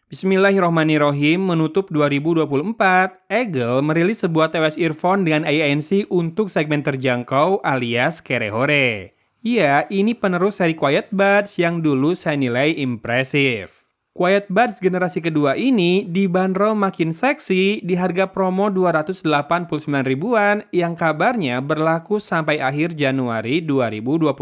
Bismillahirrohmanirrohim, menutup 2024, Eagle merilis sebuah TWS earphone dengan ANC untuk segmen terjangkau alias kere-hore. Ya, ini penerus seri Quiet Buds yang dulu saya nilai impresif. Quiet Buds generasi kedua ini dibanderol makin seksi di harga promo 289 ribuan yang kabarnya berlaku sampai akhir Januari 2025.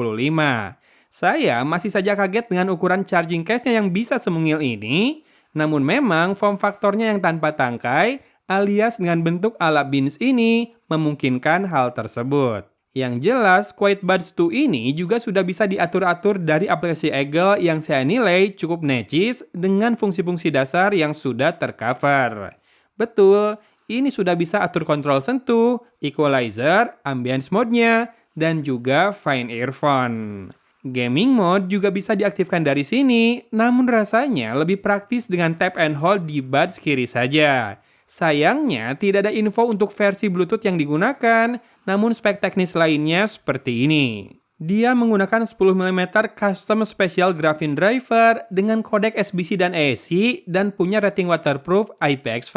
Saya masih saja kaget dengan ukuran charging case-nya yang bisa semungil ini. Namun memang form faktornya yang tanpa tangkai alias dengan bentuk ala bins ini memungkinkan hal tersebut. Yang jelas, Quiet Buds 2 ini juga sudah bisa diatur-atur dari aplikasi Eagle yang saya nilai cukup necis dengan fungsi-fungsi dasar yang sudah tercover. Betul, ini sudah bisa atur kontrol sentuh, equalizer, ambience mode-nya, dan juga fine earphone. Gaming mode juga bisa diaktifkan dari sini, namun rasanya lebih praktis dengan tap and hold di buds kiri saja. Sayangnya, tidak ada info untuk versi Bluetooth yang digunakan, namun spek teknis lainnya seperti ini. Dia menggunakan 10 mm custom special graphene driver dengan kodek SBC dan AAC dan punya rating waterproof IPX5.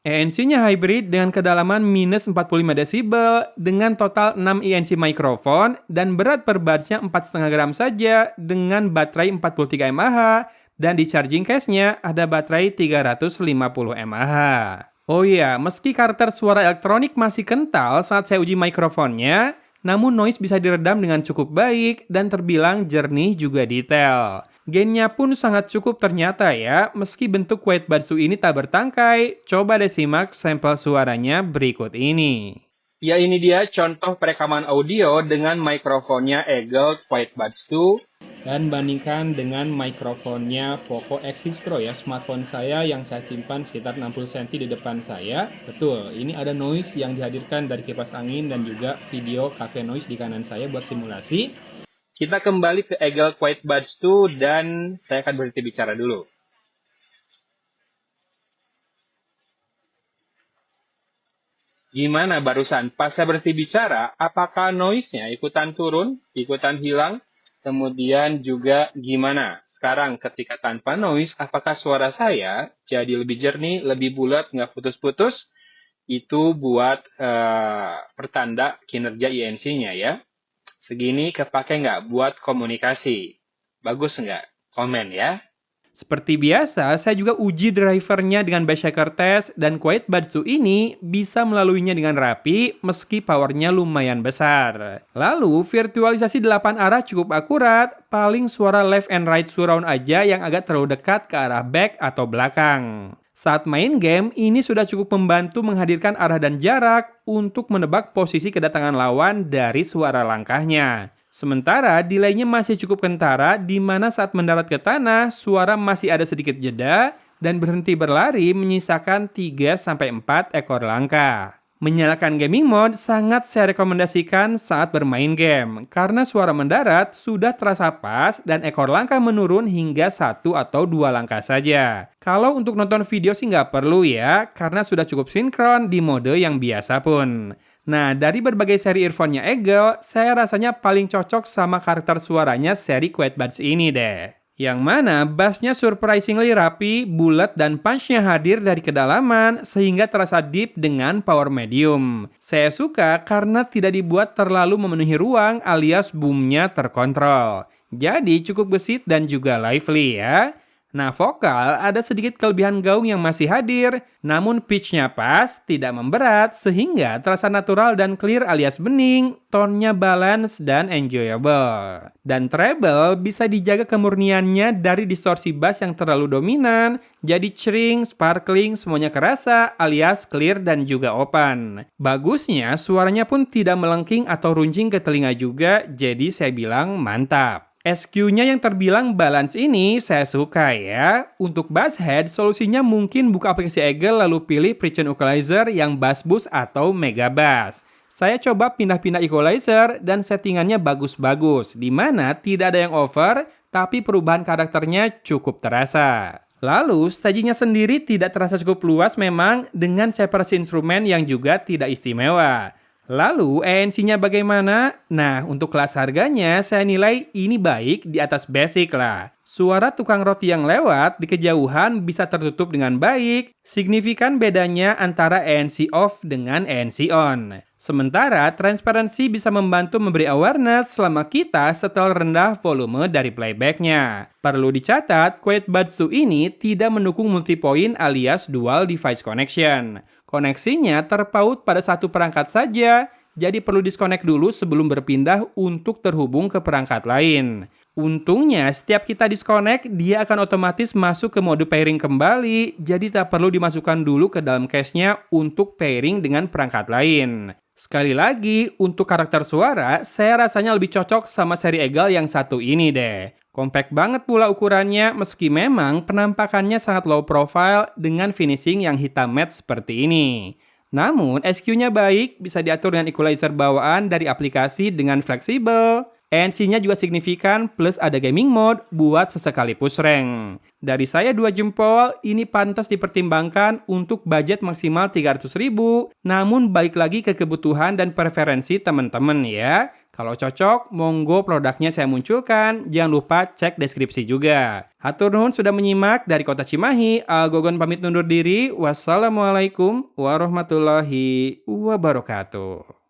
ANC-nya hybrid dengan kedalaman minus 45 desibel dengan total 6 ANC mikrofon dan berat per buds-nya 4,5 gram saja dengan baterai 43 mAh dan di charging case-nya ada baterai 350 mAh. Oh iya, meski karakter suara elektronik masih kental saat saya uji mikrofonnya, namun noise bisa diredam dengan cukup baik dan terbilang jernih juga detail. Gainnya pun sangat cukup ternyata ya, meski bentuk Quiet Buds 2 ini tak bertangkai. Coba deh simak sampel suaranya berikut ini. Ya, ini dia contoh perekaman audio dengan mikrofonnya Eagle Quiet Buds 2. Dan bandingkan dengan mikrofonnya Poco X6 Pro ya, smartphone saya yang saya simpan sekitar 60 cm di depan saya. Betul, ini ada noise yang dihadirkan dari kipas angin dan juga video cafe noise di kanan saya buat simulasi. Kita kembali ke Eagle Quiet Buds 2 dan saya akan berhenti bicara dulu. Gimana barusan? Pas saya berhenti bicara, apakah noise-nya ikutan turun, ikutan hilang? Kemudian juga gimana? Sekarang ketika tanpa noise, apakah suara saya jadi lebih jernih, lebih bulat, nggak putus-putus? Itu buat pertanda kinerja ANC-nya ya. Segini kepake nggak buat komunikasi? Bagus nggak? Komen ya. Seperti biasa, saya juga uji drivernya dengan bass shaker test dan Quiet Buds 2 ini bisa melaluinya dengan rapi meski powernya lumayan besar. Lalu, virtualisasi 8 arah cukup akurat, paling suara left and right surround aja yang agak terlalu dekat ke arah back atau belakang. Saat main game, ini sudah cukup membantu menghadirkan arah dan jarak untuk menebak posisi kedatangan lawan dari suara langkahnya. Sementara delaynya masih cukup kentara di mana saat mendarat ke tanah, suara masih ada sedikit jeda dan berhenti berlari menyisakan 3-4 ekor langkah. Menyalakan gaming mode sangat saya rekomendasikan saat bermain game, karena suara mendarat sudah terasa pas dan ekor langkah menurun hingga 1 atau 2 langkah saja. Kalau untuk nonton video sih nggak perlu ya, karena sudah cukup sinkron di mode yang biasa pun. Nah, dari berbagai seri earphone-nya Eagle, saya rasanya paling cocok sama karakter suaranya seri Quiet Buds ini deh. Yang mana bass-nya surprisingly rapi, bulat, dan punch-nya hadir dari kedalaman sehingga terasa deep dengan power medium. Saya suka karena tidak dibuat terlalu memenuhi ruang alias boom-nya terkontrol. Jadi cukup gesit dan juga lively ya. Nah, vokal ada sedikit kelebihan gaung yang masih hadir, namun pitch-nya pas, tidak memberat, sehingga terasa natural dan clear alias bening, tone-nya balance dan enjoyable. Dan treble bisa dijaga kemurniannya dari distorsi bass yang terlalu dominan, jadi cering, sparkling, semuanya kerasa alias clear dan juga open. Bagusnya, suaranya pun tidak melengking atau runcing ke telinga juga, jadi saya bilang mantap. SQ-nya yang terbilang balance ini saya suka ya. Untuk bass head, solusinya mungkin buka aplikasi Eagle lalu pilih Preaching Equalizer yang bass boost atau mega bass. Saya coba pindah-pindah equalizer dan settingannya bagus-bagus, di mana tidak ada yang over, tapi perubahan karakternya cukup terasa. Lalu, stagingnya sendiri tidak terasa cukup luas memang dengan separasi instrumen yang juga tidak istimewa. Lalu ANC-nya bagaimana? Nah, untuk kelas harganya saya nilai ini baik di atas basic lah. Suara tukang roti yang lewat di kejauhan bisa tertutup dengan baik. Signifikan bedanya antara ANC off dengan ANC on. Sementara transparansi bisa membantu memberi awareness selama kita setel rendah volume dari playbacknya. Perlu dicatat, Quiet Buds 2 ini tidak mendukung multipoint alias dual device connection. Koneksinya terpaut pada satu perangkat saja, jadi perlu disconnect dulu sebelum berpindah untuk terhubung ke perangkat lain. Untungnya, setiap kita disconnect, dia akan otomatis masuk ke mode pairing kembali, jadi tak perlu dimasukkan dulu ke dalam cache-nya untuk pairing dengan perangkat lain. Sekali lagi, untuk karakter suara, saya rasanya lebih cocok sama seri Eagle yang satu ini deh. Compact banget pula ukurannya, meski memang penampakannya sangat low profile dengan finishing yang hitam matte seperti ini. Namun, SQ-nya baik, bisa diatur dengan equalizer bawaan dari aplikasi dengan fleksibel. ANC-nya juga signifikan, plus ada gaming mode buat sesekali push rank. Dari saya 2 jempol, ini pantas dipertimbangkan untuk budget maksimal 300.000, namun balik lagi ke kebutuhan dan preferensi teman-teman ya. Kalau cocok, monggo produknya saya munculkan. Jangan lupa cek deskripsi juga. Hatur nuhun sudah menyimak dari Kota Cimahi. Algogon pamit undur diri. Wassalamualaikum warahmatullahi wabarakatuh.